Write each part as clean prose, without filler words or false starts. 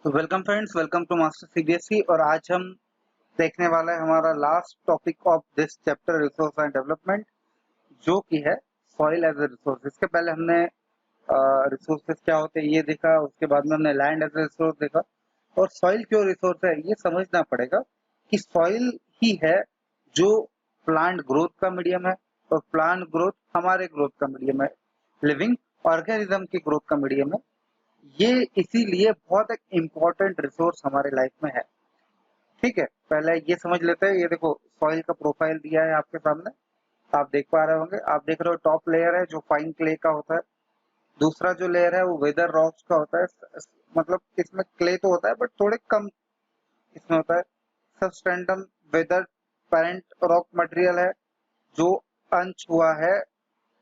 तो welcome friends, welcome to master CBSE. और आज हम देखने वाला है हमारा last topic of this chapter resource and development, जो कि है सॉइल एज ए रिसोर्स। इसके पहले हमने रिसोर्सेज क्या होते हैं ये देखा, उसके बाद में हमने लैंड एज ए रिसोर्स देखा। और सॉइल क्यों रिसोर्स है ये समझना पड़ेगा कि सॉइल ही है जो प्लांट ग्रोथ का मीडियम है, और प्लांट ग्रोथ हमारे ग्रोथ का मीडियम है, लिविंग ऑर्गेनिज्म की ग्रोथ का मीडियम है। ये इसीलिए बहुत एक इम्पोर्टेंट रिसोर्स हमारे लाइफ में है। ठीक है, पहले ये समझ लेते हैं। ये देखो, सॉइल का प्रोफाइल दिया है आपके सामने, आप देख पा रहे होंगे। आप देख रहे हो टॉप लेयर है जो फाइन क्ले का होता है। दूसरा जो लेयर है वो वेदर रॉक्स का होता है। मतलब इसमें क्ले तो होता है बट थोड़े कम इसमें होता है। सबस्टेंडम वेदर पेरेंट रॉक मटेरियल है जो अंश हुआ है,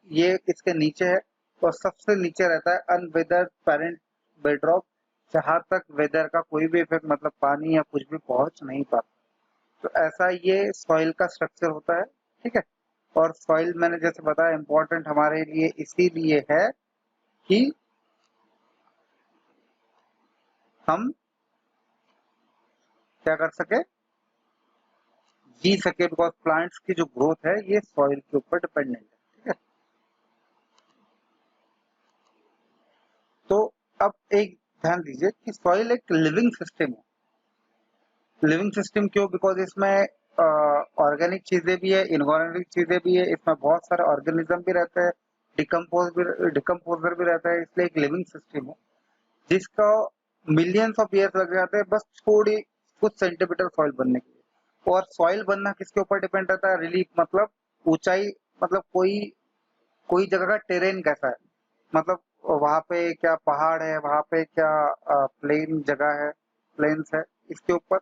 ये इसके नीचे है। और सबसे नीचे रहता है अनवेदर्ड पेरेंट बेडरॉक, जहां तक वेदर का कोई भी इफेक्ट मतलब पानी या कुछ भी पहुंच नहीं पाता। तो ऐसा ये सॉइल का स्ट्रक्चर होता है। ठीक है, और सॉइल मैंने जैसे बताया इम्पोर्टेंट हमारे लिए इसीलिए है कि हम क्या कर सके, जी सके, बिकॉज प्लांट्स की जो ग्रोथ है ये सॉइल के ऊपर डिपेंडेंट है। ठीक है, तो अब एक ध्यान दीजिए कि सॉइल एक लिविंग सिस्टम है। लिविंग सिस्टम क्यों? बिकॉज इसमें ऑर्गेनिक चीजें भी है, इनऑर्गेनिक चीजें भी है, इसमें बहुत सारे ऑर्गेनिज्म भी रहते हैं, डिकम्पोजर भी रहता है, इसलिए एक लिविंग सिस्टम है जिसका मिलियंस ऑफ ईयर्स लग जाते हैं बस थोड़ी कुछ सेंटीमीटर सॉइल बनने के लिए। और सॉइल बनना किसके ऊपर डिपेंड रहता है? रिलीफ मतलब ऊंचाई, मतलब कोई कोई जगह का टेरेन कैसा है, मतलब वहां पे क्या पहाड़ है, वहां पे क्या प्लेन जगह है, प्लेन्स है, इसके ऊपर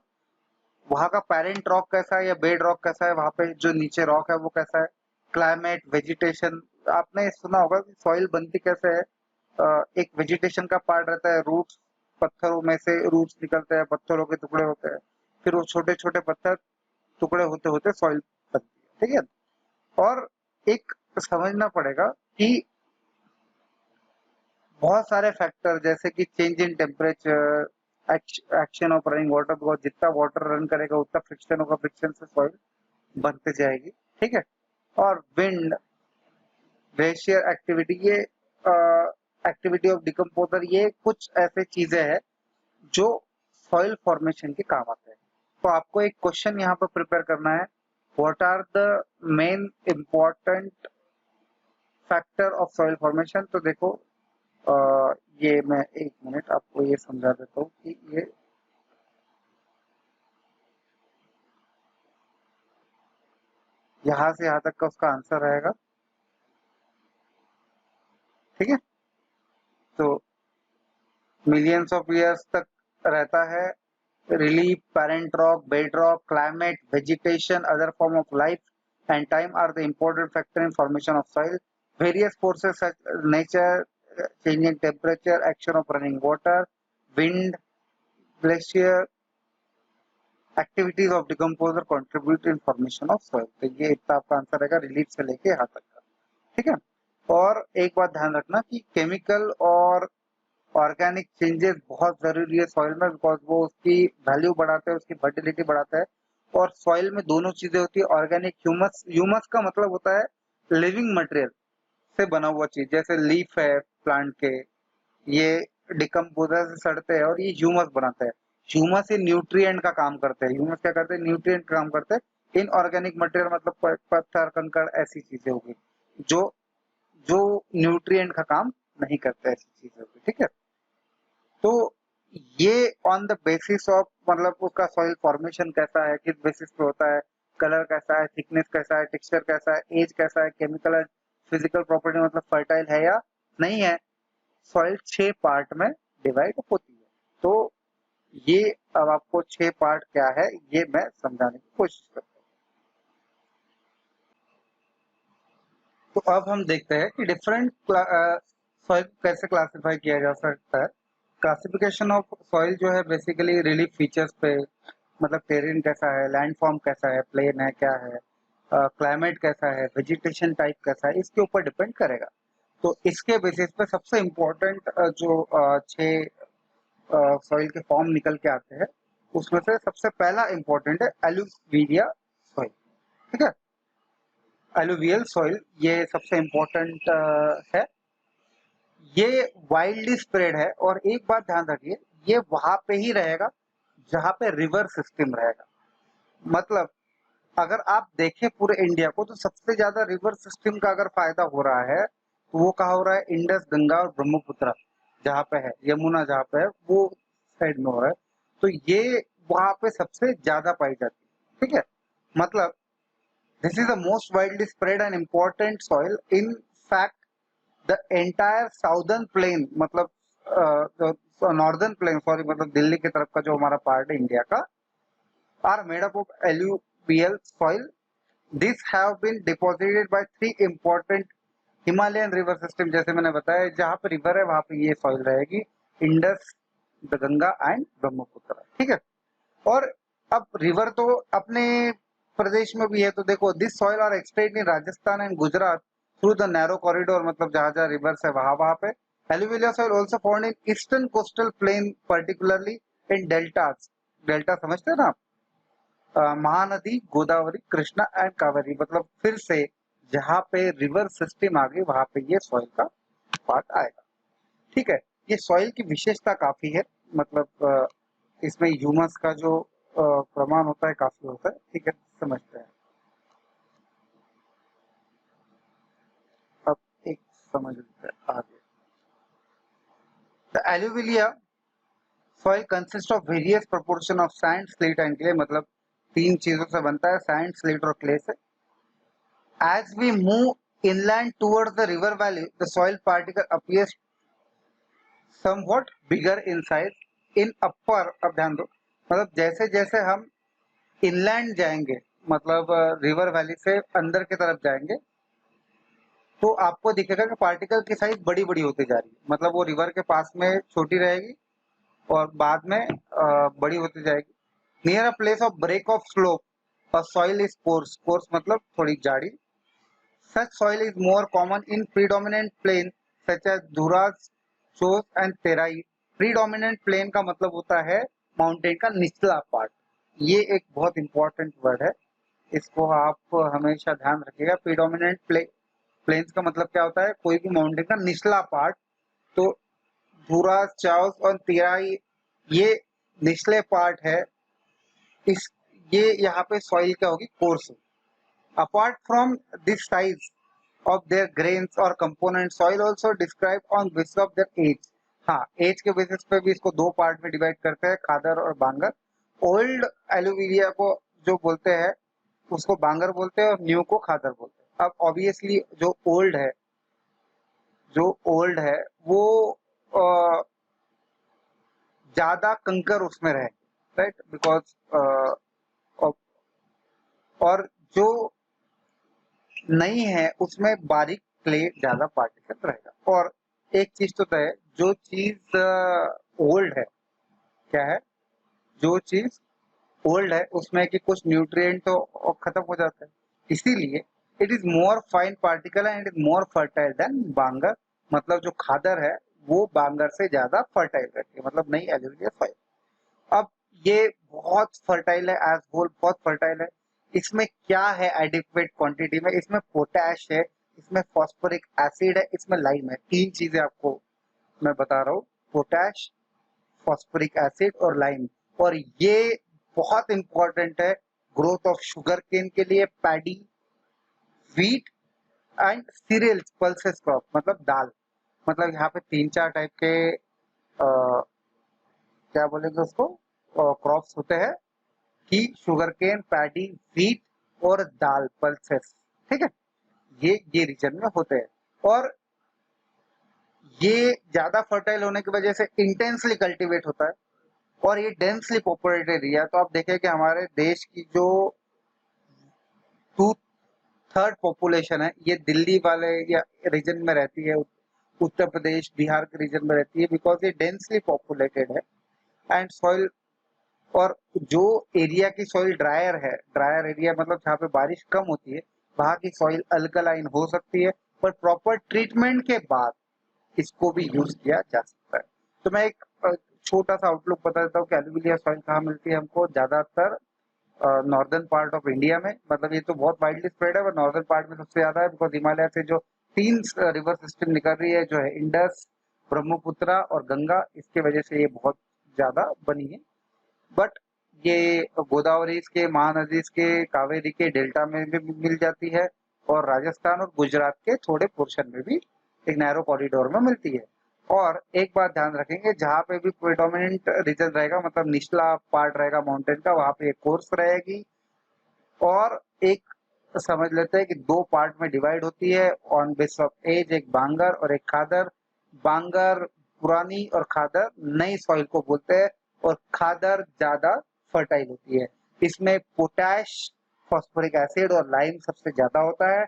वहां का पेरेंट रॉक कैसा है या बेड रॉक कैसा है, वहां पे जो नीचे रॉक है वो कैसा है, क्लाइमेट, वेजिटेशन। आपने सुना होगा कि सॉइल बनती कैसे है। एक वेजिटेशन का पार्ट रहता है, रूट्स, पत्थरों में से रूट्स निकलते हैं, पत्थरों के टुकड़े होते हैं, फिर वो छोटे छोटे पत्थर टुकड़े होते होते सॉइल बनती है। ठीक है, और एक समझना पड़ेगा कि बहुत सारे फैक्टर जैसे कि change in temperature, action of running water, because जितना वाटर रन करेगा उतना फ्रिक्शन होगा, फ्रिक्शन से सॉइल बनते जाएगी। ठीक है, और विंड, ग्लेशियर एक्टिविटी, ये एक्टिविटी ऑफ डिकम्पोजर, ये कुछ ऐसे चीजें हैं जो सॉइल फॉर्मेशन के काम आते हैं। तो आपको एक क्वेश्चन यहाँ पर प्रिपेयर करना है, what are the main important factor of soil formation. तो देखो, ये मैं एक मिनट आपको ये समझा देता हूँ कि ये यहाँ से यहाँ तक का उसका आंसर रहेगा। ठीक है, तो मिलियंस ऑफ ईयर्स तक रहता है। relief, parent rock, bedrock, climate, vegetation, other form of life, and time are the important factor in formation of soil. Various forces such as nature, changing temperature, action of running water, wind, glacier, activities of decomposer contribute in formation of soil. तो ये इतना आपका answer रहेगा relief से लेके यहाँ तक का। ठीक है, और एक बात ध्यान रखना कि केमिकल और ऑर्गेनिक चेंजेस बहुत जरूरी है सॉइल में, बिकॉज वो उसकी वैल्यू बढ़ाते हैं, उसकी फर्टिलिटी बढ़ाता है। और सॉइल में दोनों चीजें होती है, ऑर्गेनिक ह्यूमस, ह्यूमस का मतलब होता है लिविंग मटेरियल से बना हुआ चीज, जैसे लीफ है प्लांट के, ये डिकम्पोजर से सड़ते हैं और ये ह्यूमस बनाते हैं। ह्यूमस ये न्यूट्रिएंट का काम करते हैं। ह्यूमस क्या करते हैं? न्यूट्रिएंट का काम करते हैं। इनऑर्गेनिक मटेरियल मतलब पत्थर, कंकड़, ऐसी चीजें होगी जो जो न्यूट्रिएंट का काम नहीं करते, ऐसी चीजें होगी। ठीक है, तो ये ऑन द बेसिस ऑफ, मतलब उसका सॉइल फॉर्मेशन कैसा है, किस बेसिस पे होता है, कलर कैसा है, थिकनेस कैसा है, टेक्सचर कैसा है, एज कैसा है, केमिकल एंड फिजिकल प्रॉपर्टी मतलब फर्टाइल है या नहीं है। सॉइल 6 पार्ट में डिवाइड होती है। तो ये अब आपको 6 पार्ट क्या है ये मैं समझाने की कोशिश करता हूँ। तो अब हम देखते हैं कि डिफरेंट सॉइल कैसे क्लासिफाई किया जा सकता है। क्लासिफिकेशन ऑफ सॉइल जो है बेसिकली रिलीफ फीचर्स पे, मतलब टेरेन कैसा है, लैंड फॉर्म कैसा है, प्लेन है, क्या है, क्लाइमेट कैसा है, वेजिटेशन टाइप कैसा है, इसके ऊपर डिपेंड करेगा। तो इसके बेसिस पे सबसे इम्पोर्टेंट जो 6 सॉइल के फॉर्म निकल के आते हैं, उसमें से सबसे पहला इंपॉर्टेंट है एलुविया सॉइल। ठीक है, एलुवियल सॉइल ये सबसे इम्पोर्टेंट है। ये वाइल्डली स्प्रेड है, और एक बात ध्यान रखिए, ये वहां पे ही रहेगा जहां पे रिवर सिस्टम रहेगा। मतलब अगर आप देखें पूरे इंडिया को, तो सबसे ज्यादा रिवर सिस्टम का अगर फायदा हो रहा है तो वो कहाँ हो रहा है, इंडस, गंगा और ब्रह्मपुत्र जहाँ पे है, यमुना जहाँ पे है वो साइड में हो रहा है। तो ये वहां पे सबसे ज्यादा पाई जाती है। ठीक है, मतलब this is the most widely spread and important soil in fact the entire southern plain, मतलब नॉर्दर्न प्लेन, सॉरी, मतलब दिल्ली की तरफ का जो हमारा पार्ट है इंडिया का, are made up of alluvial soil. This have been deposited by three important Himalayan river system. जैसे मैंने बताया, जहां पर रिवर है वहां पे ये सॉइल रहेगी, Indus, the Ganga and Brahmaputra. ठीक है, और अब रिवर तो अपने प्रदेश में भी है, तो देखो, this soil are extend in Rajasthan and Gujarat through the narrow corridor, मतलब जहां जहां रिवर्स है वहां वहां पे। Alluvial soil also found in eastern coastal plain, particularly in deltas. Delta समझते हैं ना आप? महानदी, गोदावरी, कृष्णा एंड कावेरी, मतलब फिर से जहाँ पे रिवर सिस्टम आ गई वहां पे ये सॉइल का पार्ट आएगा। ठीक है, ये सॉइल की विशेषता काफी है, मतलब इसमें ह्यूमस का जो प्रमाण होता है काफी होता है। ठीक है, समझते हैं। अब एक समझ लेते हैं आगे। The alluvial soil consist of various proportion of sand, silt and clay, मतलब तीन चीजों से बनता है, सैंड, स्लेट और क्ले से। As we move inland towards the river valley, the soil particle appears somewhat bigger in size. In upper, अब ध्यान दो, मतलब जैसे जैसे हम इनलैंड जाएंगे, मतलब रिवर वैली से अंदर की तरफ जाएंगे, तो आपको दिखेगा कि पार्टिकल की साइज बड़ी बड़ी होती जा रही है। मतलब वो रिवर के पास में छोटी रहेगी और बाद में बड़ी होती जाएगी। Near a place of break of slope soil is coarse. Coarse मतलब थोड़ी जाड़ी। Such soil is more common in predominant plain such as Dhuras, Chos and Terai. Predominant plain का मतलब होता है माउंटेन का निचला पार्ट। ये एक बहुत इंपॉर्टेंट वर्ड है, इसको आप हमेशा ध्यान रखिएगा। प्रीडोमिनेंट प्लेन्स का मतलब क्या होता है, कोई भी माउंटेन का निचला पार्ट। तो धुरा, चाउस और तेराई ये निचले पार्ट है। इस ये यहाँ पे सॉइल क्या होगी, course. Apart from this size of their grains or components, soil also described on basis of their age. हाँ, एज के बेसिस पे भी इसको दो पार्ट में डिवाइड करते हैं, खादर और बांगर। ओल्ड एलुविलिया को जो बोलते हैं उसको बांगर बोलते हैं, और न्यू को खादर बोलते हैं। अब ऑब्वियसली जो ओल्ड है वो ज्यादा कंकर उसमें रहे, राइट, बिकॉज और जो नहीं है उसमें बारीक क्ले ज्यादा पार्टिकल रहेगा। और एक चीज तो तय है, जो चीज ओल्ड है, क्या है, जो चीज ओल्ड है उसमें कि कुछ न्यूट्रिएंट तो खत्म हो जाता है, इसीलिए it is more fine particle and it is more fertile than bangar. मतलब जो खादर है वो बांगर से ज्यादा फर्टाइल रहती है, मतलब नहीं एलुविलिया सॉइल। अब ये बहुत फर्टाइल है, एज होल बहुत फर्टाइल है। इसमें क्या है एडिक्वेट क्वांटिटी में, इसमें पोटैश है, इसमें फॉस्फोरिक एसिड है, इसमें लाइम है। तीन चीजें आपको मैं बता रहा हूँ, पोटैश, फॉस्फोरिक एसिड और लाइम। और ये बहुत इंपॉर्टेंट है ग्रोथ ऑफ शुगर केन के लिए, paddy, wheat and cereals, pulses crop, मतलब दाल। मतलब यहाँ पे तीन चार टाइप के क्या बोलेंगे उसको, क्रॉप्स होते हैं कि शुगर केन, पैडी, व्हीट और दाल, पल्सेस। ठीक है, ये रीजन में होते हैं, और ये ज्यादा फर्टाइल होने की वजह से इंटेंसली कल्टीवेट होता है, और ये डेंसली पॉपुलेटेड एरिया। तो आप देखें कि हमारे देश की जो 2/3 पॉपुलेशन है ये दिल्ली वाले या रीजन में रहती है, उत्तर प्रदेश, बिहार के रीजन में रहती है, बिकॉज ये डेंसली पॉपुलेटेड है। एंड सॉइल, और जो एरिया की सॉइल ड्रायर है, ड्रायर एरिया मतलब जहाँ पे बारिश कम होती है, वहाँ की सॉइल अल्कलाइन हो सकती है, पर प्रॉपर ट्रीटमेंट के बाद इसको भी यूज किया जा सकता है। तो मैं एक छोटा सा आउटलुक बता देता हूँ कि एलुविलिया सॉइल कहाँ मिलती है हमको, ज्यादातर नॉर्दर्न पार्ट ऑफ इंडिया में, मतलब ये तो बहुत वाइडली स्प्रेड है, पर नॉर्दर्न पार्ट में सबसे ज्यादा है, बिकॉज हिमालय से जो 3 रिवर सिस्टम निकल रही है, जो है इंडस, ब्रह्मपुत्रा और गंगा, इसके वजह से ये बहुत ज्यादा बनी है। बट ये गोदावरी के, महानदी के, कावेरी के डेल्टा में भी मिल जाती है, और राजस्थान और गुजरात के थोड़े पोर्शन में भी एक नैरो कॉरिडोर में मिलती है। और एक बात ध्यान रखेंगे, जहाँ पे भी प्रेडोमिनेंट रीजन रहेगा, मतलब निचला पार्ट रहेगा माउंटेन का, वहां पे एक कोर्स रहेगी, और एक समझ लेते हैं कि 2 पार्ट में डिवाइड होती है ऑन बेस ऑफ एज, एक बांगर और एक खादर। बांगर पुरानी और खादर नई सॉइल को बोलते हैं, और खादर ज्यादा फर्टाइल होती है। इसमें पोटैश, फॉस्फोरिक एसिड और लाइम सबसे ज्यादा होता है,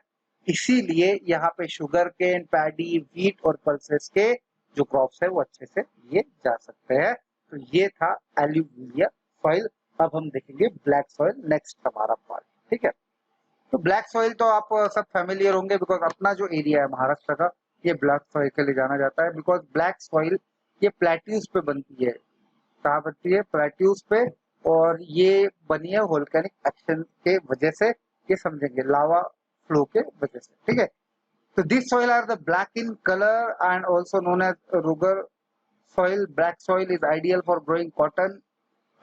इसीलिए यहाँ पे शुगर केन, पैडी, व्हीट और पल्सेस के जो क्रॉप्स है वो अच्छे से ये जा सकते हैं। तो ये था एल्यूविलिया सॉइल। अब हम देखेंगे ब्लैक सॉइल, नेक्स्ट हमारा पार्ट। ठीक है, तो ब्लैक सॉइल तो आप सब फैमिलियर होंगे, बिकॉज अपना जो एरिया है महाराष्ट्र का, ये ब्लैक सॉइल के लिए जाना जाता है, बिकॉज ब्लैक सॉइल ये प्लेट्यूज पे बनती है। कहाँ बनती है? प्लेट्यूज पे, और ये बनी है वोल्केनिक एक्शन के वजह से, ये समझेंगे लावा फ्लो के वजह से। ठीक है, so these soil are the black in color and also known as ruger soil. Black soil is ideal for growing cotton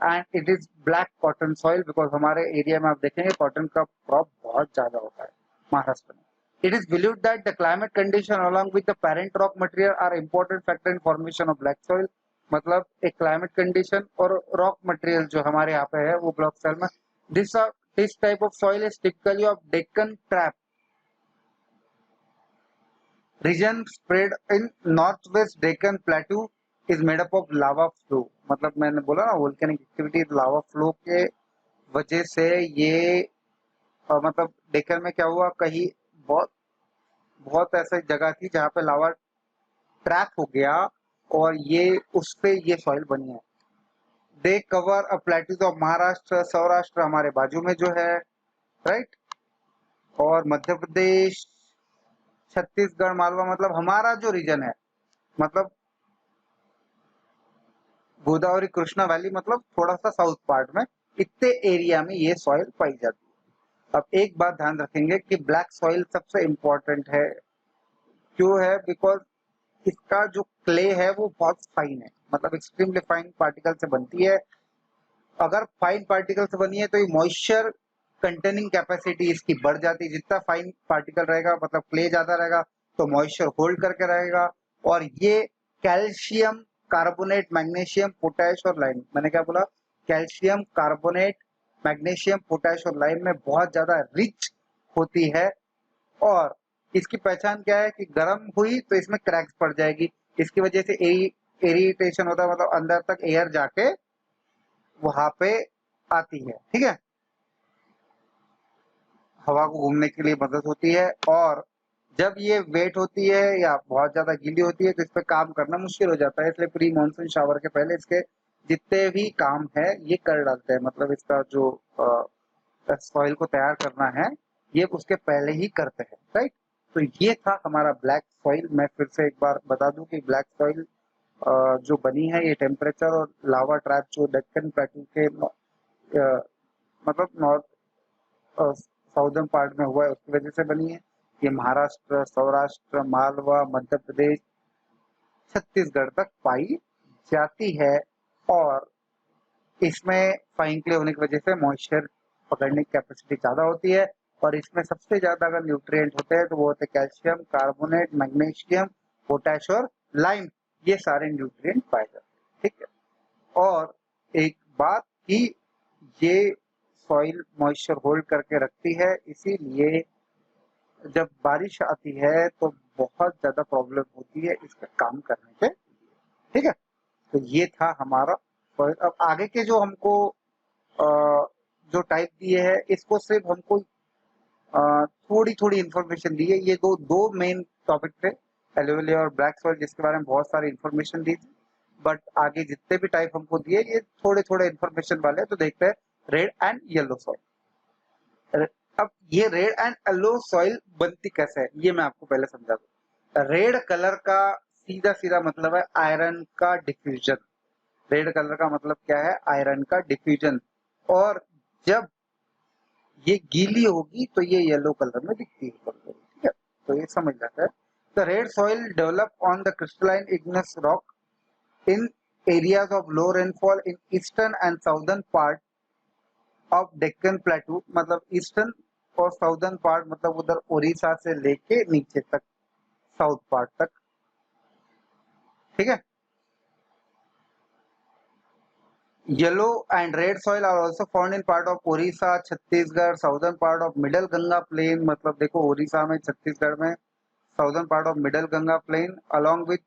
and it is black cotton soil because हमारे एरिया में आप देखेंगे cotton का क्रॉप बहुत ज्यादा होता है महाराष्ट्र में। It is believed that the climate condition along with the parent rock material are important factor in formation of black soil. मतलब एक क्लाइमेट कंडीशन और रॉक मटेरियल जो हमारे यहाँ पे है वो ब्लॉक सोइल में। This type of soil is typically of Deccan trap region spread in northwest Deccan plateau is made up of lava flow। मतलब मैंने बोला ना वोल्केनिक एक्टिविटी लावा फ्लो के वजह से ये मतलब डेक्कन में क्या हुआ, कहीं बहुत बहुत ऐसी जगह थी जहाँ पे लावा ट्रैप हो गया और ये उससे ये सॉइल बनी है। They cover a plateaus of Maharashtra, Saurashtra हमारे बाजू में जो है, राइट, और मध्य प्रदेश, छत्तीसगढ़, मालवा, मतलब हमारा जो रीजन है, मतलब गोदावरी कृष्णा वैली, मतलब थोड़ा सा साउथ पार्ट में, इतने एरिया में ये सॉइल पाई जाती है। अब एक बात ध्यान रखेंगे कि ब्लैक सॉइल सबसे इंपॉर्टेंट है। क्यों है? बिकॉज इसका जो क्ले है वो बहुत फाइन है, मतलब एक्सट्रीमली फाइन पार्टिकल से बनती है। अगर फाइन पार्टिकल से बनी है तो ये मॉइस्चर कंटेनिंग कैपेसिटी इसकी बढ़ जाती है। जितना फाइन पार्टिकल रहेगा, मतलब क्ले ज्यादा रहेगा, तो मॉइस्चर होल्ड करके रहेगा। और ये कैल्शियम कार्बोनेट, मैग्नीशियम, पोटैश और लाइम, मैंने क्या बोला? कैल्शियम कार्बोनेट, मैग्नीशियम, पोटैश और लाइम में बहुत ज्यादा रिच होती है। और इसकी पहचान क्या है कि गर्म हुई तो इसमें क्रैक्स पड़ जाएगी, इसकी वजह से एरिटेशन होता है, मतलब अंदर तक एयर जाके वहां पे आती है। ठीक है, हवा को घूमने के लिए मदद होती है। और जब ये वेट होती है या बहुत ज्यादा गीली होती है तो इस पे काम करना मुश्किल हो जाता है, इसलिए प्री मानसून शावर के पहले इसके जितने भी काम है ये कर डालते हैं। मतलब इसका जो सॉइल को तैयार करना है ये उसके पहले ही करते हैं, राइट। तो ये था हमारा ब्लैक सॉइल। मैं फिर से एक बार बता दूं कि ब्लैक सॉइल जो बनी है ये टेम्परेचर और लावा ट्रैप जो डेक्कन प्लेटू के मतलब नॉर्थ साउदर्न पार्ट में हुआ है उसकी वजह से बनी है। ये महाराष्ट्र, सौराष्ट्र, मालवा, मध्य प्रदेश, छत्तीसगढ़ तक पाई जाती है। और इसमें फाइन क्ले होने की वजह से मॉइस्चर पकड़ने की कैपेसिटी ज्यादा होती है। और इसमें सबसे ज्यादा अगर न्यूट्रिएंट होते हैं तो वो होते हैं कैल्शियम कार्बोनेट, मैग्नीशियम, पोटैश और लाइम, ये सारे न्यूट्रिएंट पाए जाते हैं। ठीक है, और एक बात कि ये सॉइल मॉइस्चर होल्ड करके रखती है, इसीलिए जब बारिश आती है तो बहुत ज्यादा प्रॉब्लम होती है इसका काम करने पे। ठीक है, तो ये था हमारा। अब आगे के जो हमको जो टाइप दिए है इसको सिर्फ हमको थोड़ी थोड़ी इंफॉर्मेशन दी है। ये दो मेन टॉपिक थे, एलुविलिया और ब्लैक सॉइल, जिसके बारे में बहुत सारी इंफॉर्मेशन दी थी। बट आगे जितने भी टाइप हमको दिए ये थोड़े थोड़े इंफॉर्मेशन वाले हैं। तो देखते हैं रेड एंड येलो सॉइल। अब ये रेड एंड येलो सॉइल बनती कैसे है ये मैं आपको पहले समझा दूं। रेड कलर का सीधा सीधा मतलब है आयरन का डिफ्यूजन। रेड कलर का मतलब क्या है, आयरन का डिफ्यूजन, और जब ये गीली होगी तो ये येलो कलर में दिखती है, ठीक है, तो ये समझ जाता है। The red soil develop on the crystalline igneous rock in areas of low rainfall in eastern and southern part of Deccan Plateau, मतलब ईस्टर्न और साउदर्न पार्ट मतलब उधर उड़ीसा से लेके नीचे तक साउथ पार्ट तक, ठीक है। Yellow and red soil are also found in part of Orissa, Chhattisgarh, southern part of middle Ganga plain, मतलब देखो उड़ीसा में, छत्तीसगढ़ में, southern part of middle Ganga plain, along with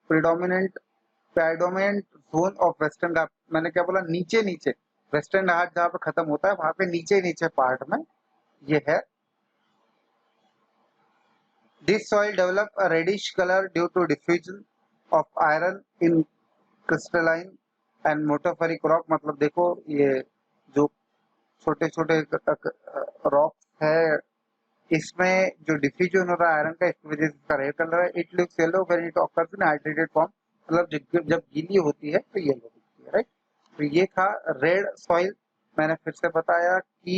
predominant zone of western ghat, मैंने क्या बोला, नीचे नीचे वेस्टर्न घाट जहाँ पे खत्म होता है वहां पे नीचे नीचे पार्ट में ये है। This soil develop a reddish colour due to diffusion of iron in crystalline and metamorphic rock, मतलब देखो ये जो छोटे छोटे रॉक है इसमें जो डिफ्यूजन हो रहा है आयरन का, इसकी वजह से इसका रेड कलर है। It looks yellow when it occurs in hydrated form, मतलब जब गीली होती है तो येलो दिखती है, राइट। तो ये था रेड सॉइल। मैंने फिर से बताया कि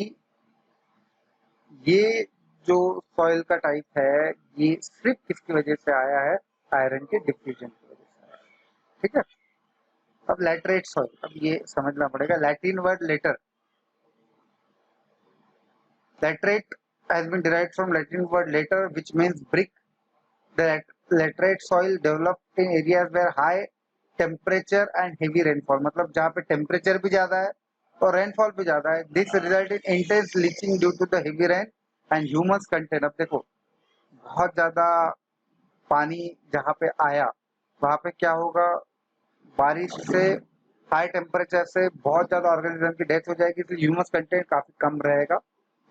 ये जो सॉइल का टाइप है ये सिर्फ किसकी वजह से आया है, आयरन के डिफ्यूजन की वजह से आया है, ठीक है। अब लैटरेट सॉइल, अब ये समझना पड़ेगा, Latin word letter, laterite has been derived from Latin word later, which means brick. The laterite soil developed in areas where high temperature and heavy rainfall, मतलब जहाँ पे टेम्परेचर भी ज्यादा है और रेनफॉल भी ज्यादा है। This result in intense leaching due to the heavy rain and humus content। अब देखो बहुत ज्यादा पानी जहाँ पे आया वहाँ पे क्या होगा, बारिश से, हाई टेम्परेचर से बहुत ज्यादा ऑर्गेनिज्म की डेथ हो जाएगी, इसलिए ह्यूमस कंटेंट काफी कम रहेगा।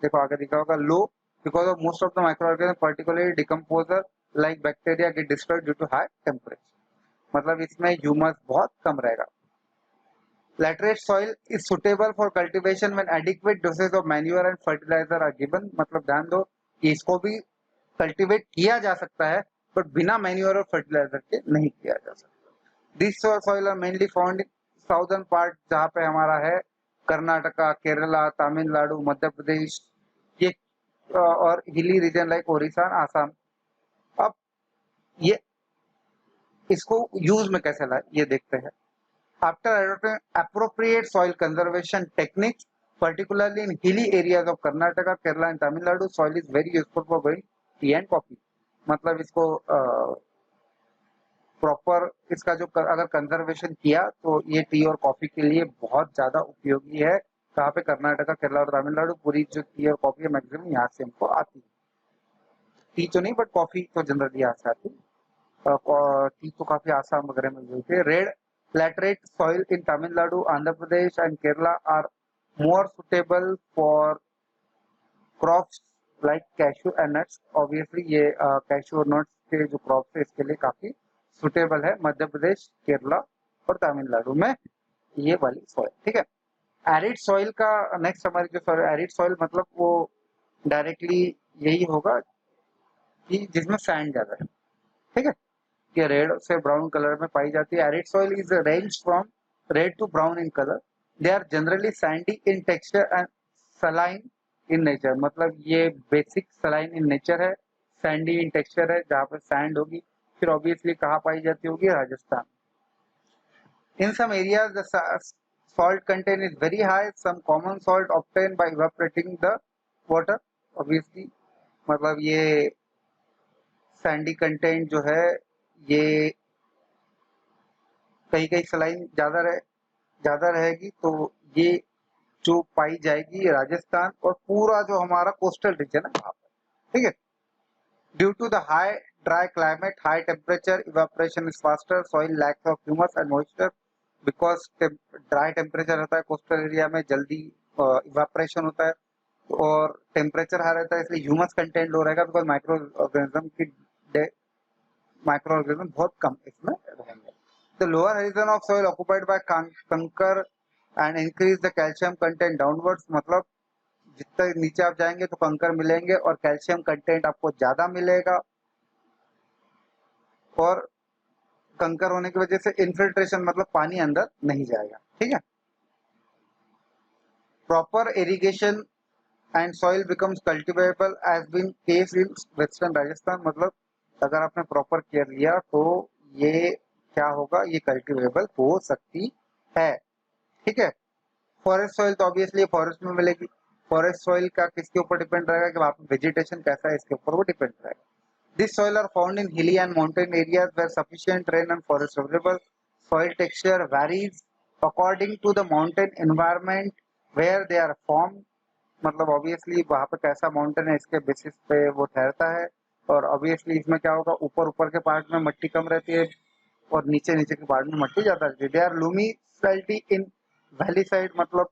देखो आगे दिखा होगा, low because of most of the micro organism particularly decomposer like bacteria get destroyed due to high temperature, मतलब इसमें ह्यूमस बहुत कम रहेगा। Laterite soil is suitable for cultivation when adequate dosage of manure and fertiliser are given, मतलब ध्यान दो कि इसको भी कल्टिवेट किया जा सकता है बट बिना मैन्योर और फर्टिलाइजर के नहीं किया जा सकता। This soil are mainly found in southern part, जहाँ पे हमारा है कर्नाटका, केरला, तमिलनाडु, मध्य प्रदेश, ये और hilly region like Odisha, Assam. अब ये इसको यूज में कैसे लाए ये देखते हैं। After adopting appropriate soil conservation techniques, particularly in hilly areas of Karnataka, Kerala and Tamil Nadu, soil is very useful for growing tea and coffee। मतलब इसको प्रॉपर इसका जो अगर कंजर्वेशन किया तो ये टी और कॉफी के लिए बहुत ज्यादा उपयोगी है। कहाँ पे, कर्नाटका, केरला और तमिलनाडु, पूरी जो टी और कॉफी है मैक्सिमम यहाँ से हमको आती है। टी तो नहीं बट कॉफी तो जनरली यहाँ से आती है, टी तो काफी आसाम वगैरह में मिलती है। Red laterite soil in Tamil Nadu, Andhra Pradesh and Kerala are more suitable for crops like cashew and nuts। Obviously ये cashew और nuts के जो crops है इसके लिए काफी suitable है मध्य प्रदेश, केरला और तमिलनाडु में ये वाली soil, ठीक है। एरिड सॉइल का नेक्स्ट हमारी जो सॉइल, एरिड सॉइल मतलब वो डायरेक्टली यही होगा कि जिसमें सैंड ज्यादा है, ठीक है, कि रेड से ब्राउन कलर में पाई जाती है। Arid soil is range from red to brown in colour, they are generally sandy in texture and saline in nature, मतलब ये बेसिक सलाइन इन नेचर है, सैंडी इन टेक्सचर है, जहाँ पे सैंड होगी। फिर ऑब्वियसली कहाँ पाई जाती होगी, Rajasthan. In some areas the salt content is very high, some common salt obtained by evaporating the water। obviously मतलब ये सैंडी कंटेंट जो है ये कहीं कहीं सलाइन ज्यादा रहेगी, तो ये जो पाई जाएगी राजस्थान और पूरा जो हमारा कोस्टल रीजन है वहां पर, ठीक है। Due to the high dry climate, high temperature, evaporation is faster, soil lacks of humus and moisture, because dry temperature रहता है कोस्टल एरिया में, जल्दी इवेपोरेशन होता है और टेम्परेचर हाई रहता है, इसलिए ह्यूमस कंटेंट लो रहेगा, बिकॉज माइक्रो ऑर्गेनिज्म बहुत कम इसमें रहेंगे। The lower horizon of soil occupied by कंकर and increase the calcium content downwards, मतलब जितना नीचे आप जाएंगे तो कंकर मिलेंगे और कैल्शियम कंटेंट आपको ज्यादा मिलेगा। और कंकर होने की वजह से इन्फिल्ट्रेशन मतलब पानी अंदर नहीं जाएगा, ठीक है। Proper irrigation and soil becomes cultivable as been case in western Rajasthan, मतलब अगर आपने प्रॉपर केयर लिया तो ये क्या होगा, ये कल्टिवेबल हो सकती है, ठीक है। फॉरेस्ट सॉइल तो ऑब्वियसली फॉरेस्ट में मिलेगी। फॉरेस्ट सॉइल का किसके ऊपर डिपेंड रहेगा कि वहाँ पे वेजिटेशन कैसा है, इसके ऊपर वो डिपेंड रहेगा। This soil are found in hilly and mountain areas where sufficient rain and forest available. Soil texture varies according to the mountain environment where they are form, मतलब ऑब्वियसली वहाँ पे कैसा माउंटेन है इसके बेसिस पे वो ठहरता है। और ऑब्वियसली इसमें क्या होगा, ऊपर ऊपर के पार्ट में मट्टी कम रहती है और नीचे नीचे के पार्ट में मट्टी ज्यादा रहती है। They are loamy salty in valley side, मतलब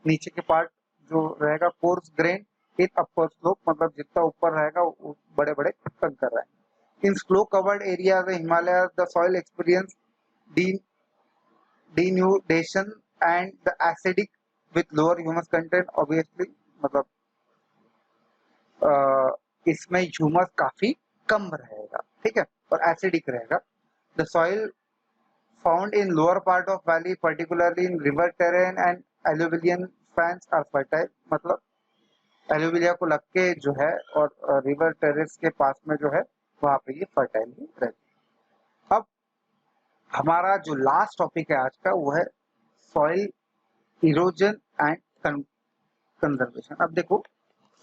नीचे के पार्ट जो रहेगा coarse grain in upper slope, मतलब जितना ऊपर रहेगा बड़े बड़े कंकर रहेंगे। In snow covered areas Himalaya the soil experience denudation and the acidic with lower humus content, obviously मतलब इसमें ह्यूमस काफी कम रहेगा, ठीक है, और एसिडिक रहेगा। The soil found in lower part of valley particularly in river terrain and alluvial fans are fertile, मतलब alluvial को लग के जो है और रिवर टेरेस के पास में जो है वहां पे ये फर्टाइल ही रहती है। अब हमारा जो लास्ट टॉपिक है आज का वो है सॉइल इरोजन एंड कंजर्वेशन। अब देखो,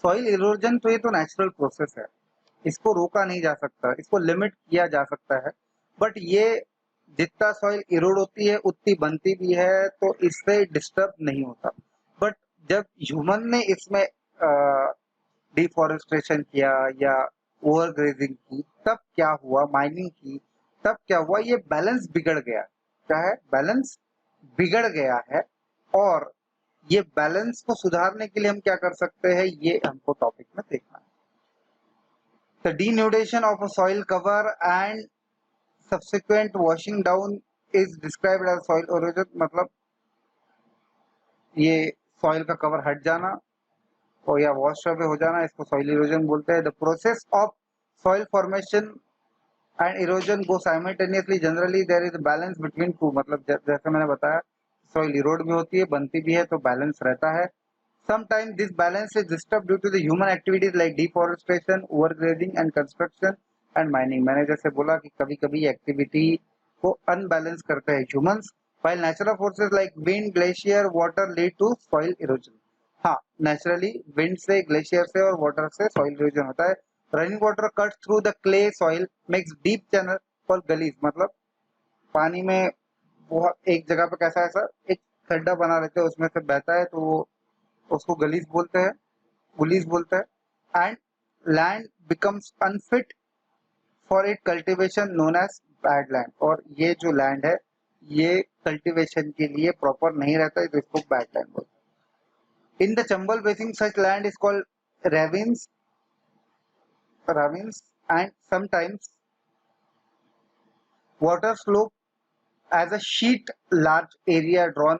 सॉइल इरोजन तो ये तो नेचुरल प्रोसेस है, इसको रोका नहीं जा सकता, इसको लिमिट किया जा सकता है, बट ये जितना सॉइल इरोड होती है उतनी बनती भी है, तो इससे डिस्टर्ब नहीं होता। बट जब ह्यूमन ने इसमें डिफॉरेस्टेशन किया या ओवर ग्रेजिंग की, तब क्या हुआ, माइनिंग की, तब क्या हुआ, ये बैलेंस बिगड़ गया। क्या है, बैलेंस बिगड़ गया है। और ये बैलेंस को सुधारने के लिए हम क्या कर सकते हैं, ये हमको टॉपिक में देखना है। The denudation of a soil cover and subsequent washing down is described as soil erosion, मतलब ये सॉइल का कवर हट जाना और या वॉश अवे हो जाना, इसको सॉइल इरोजन बोलते हैं। The process of soil formation and erosion go simultaneously, generally there is balance between two, मतलब जैसे मैंने बताया सॉइल इरोड भी होती है, बनती भी है, तो बैलेंस रहता है। Sometimes this balance is disturbed due to the human activities like deforestation, overgrazing and construction and mining. मैंने जैसे बोला कि कभी-कभी एक्टिविटी को अनबैलेंस करते हैं humans, while natural forces like wind, glacier, water lead to soil erosion. हाँ, naturally wind से, glacier से और water से soil erosion होता है। Running water cuts through the clay soil, makes deep channel for gullies, मतलब पानी में बहुत एक जगह पे कैसा ऐसा एक खड्डा बना लेते हैं, उसमें से बहता है, तो वो उसको गलीज बोलते हैं, गुलीज बोलते हैं। And land becomes unfit for it cultivation known as bad land, और ये जो लैंड है ये कल्टीवेशन के लिए प्रॉपर नहीं रहता है, तो इसको बैड लैंड बोलते हैं। In the Chambal basin such land is called ravines and sometimes water slope as a sheet large area drawn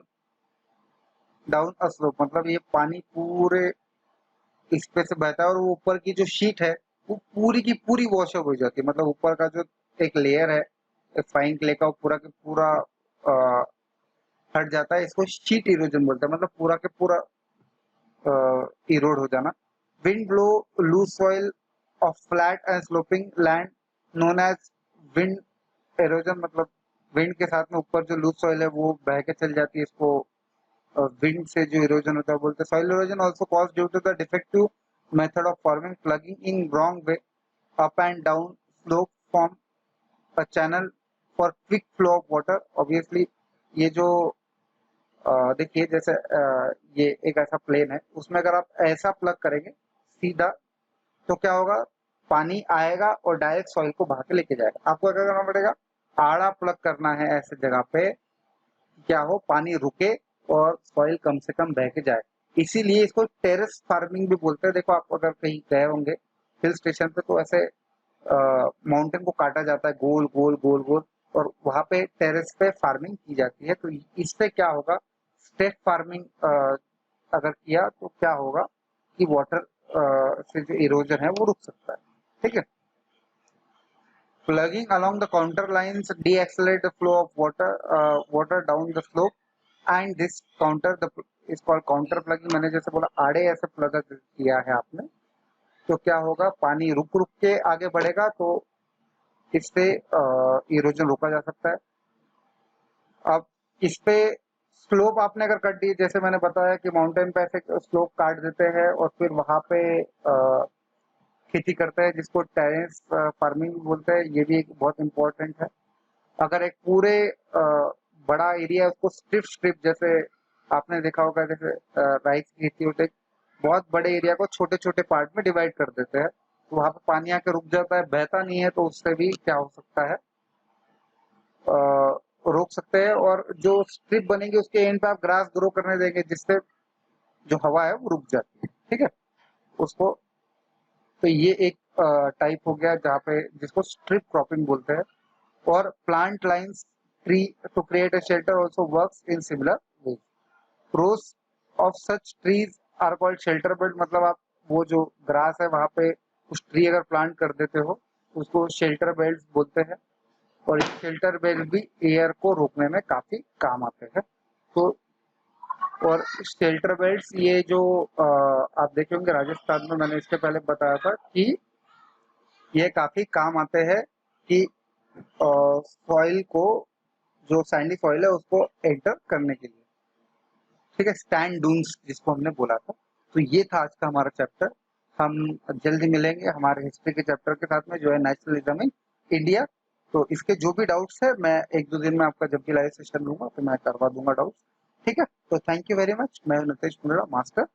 down a slope, मतलब ये पानी पूरे इस पे से बहता है और वो ऊपर की जो शीट है वो पूरी की पूरी वॉश अप हो जाती है, मतलब ऊपर का जो एक लेयर है एक फाइन क्ले का, वो पूरा के पूरा हट जाता है, इसको शीट इरोजन बोलते हैं, मतलब पूरा के पूरा इरोड हो जाना। Wind blow loose soil of flat and sloping land known as wind erosion, मतलब विंड के साथ में ऊपर जो लूज सॉइल है वो बह के चल जाती है, इसको विंड से जो इरोजन होता है बोलते हैं। Soil erosion also cause due to the defective method of forming, plugging in wrong way, up and down slope form a channel for quick flow of water. Obviously ये जो देखिए जैसे ये एक ऐसा प्लेन है, उसमें अगर आप ऐसा प्लग करेंगे सीधा तो क्या होगा, पानी आएगा और डायरेक्ट सॉइल को बहा के लेके जाएगा। आपको क्या करना पड़ेगा, आड़ा प्लग करना है ऐसे जगह पे, क्या हो पानी रुके और सॉइल कम से कम बह के जाए, इसीलिए इसको टेरेस फार्मिंग भी बोलते हैं। देखो आप अगर कहीं गए होंगे हिल स्टेशन पे तो ऐसे माउंटेन को काटा जाता है गोल गोल गोल गोल, और वहां पे टेरेस पे फार्मिंग की जाती है, तो इससे क्या होगा, स्टेप फार्मिंग अगर किया तो क्या होगा कि वाटर से जो इरोजन है वो रुक सकता है, ठीक है। Plugging along the counter lines de-accelerate the flow of water down the slope, and this counter the is called counter plugging. मैंने जैसे बोला आड़े ऐसे प्लग किया है आपने, तो क्या होगा, पानी रुक रुक के आगे बढ़ेगा, तो इससे इरोजन रोका जा सकता है। अब इस पे स्लोप आपने अगर कट दी, जैसे मैंने बताया कि माउंटेन पे ऐसे स्लोप काट देते हैं और फिर वहां पे खेती करते हैं, जिसको टेरेस फार्मिंग बोलते हैं, ये भी एक बहुत इंपॉर्टेंट है। अगर एक पूरे बड़ा एरिया उसको स्ट्रिप स्ट्रिप, जैसे आपने देखा होगा जैसे राइस की खेती होती है, बहुत बड़े एरिया को छोटे छोटे पार्ट में डिवाइड कर देते हैं, तो वहां पे पानी आके रुक जाता है, बहता नहीं है, तो उससे भी क्या हो सकता है, रोक सकते हैं। और जो स्ट्रिप बनेगी उसके एंड पे आप ग्रास ग्रो करने देंगे, जिससे जो हवा है वो रुक जाती है, ठीक है उसको। तो ये एक टाइप हो गया जहाँ पे जिसको स्ट्रिप क्रॉपिंग बोलते हैं। और plant lines tree to create a shelter also works in similar way. Rows of such trees are called shelter belt, मतलब आप वो जो ग्रास है वहां पे उस ट्री अगर प्लांट कर देते हो उसको शेल्टर बेल्ट बोलते हैं। और ये शेल्टर बेल्ट भी एयर को रोकने में काफी काम आते हैं। तो और शेल्टर बेल्ट्स ये जो आप देखे होंगे राजस्थान में, मैंने इसके पहले बताया था कि ये काफी काम आते हैं कि सॉइल को, जो सैंडी सॉइल है उसको एंटर करने के लिए, ठीक है, स्टैंड डून्स जिसको हमने बोला था। तो ये था आज का हमारा चैप्टर। हम जल्दी मिलेंगे हमारे हिस्ट्री के चैप्टर के साथ में, जो है नेशनलिज्म इन इंडिया। तो इसके जो भी डाउट्स है मैं एक दो दिन में आपका जब भी लाइव सेशन लूंगा तो मैं करवा दूंगा डाउट्स, ठीक है। तो थैंक यू वेरी मच। मैं नितेश मुंडा, मास्टर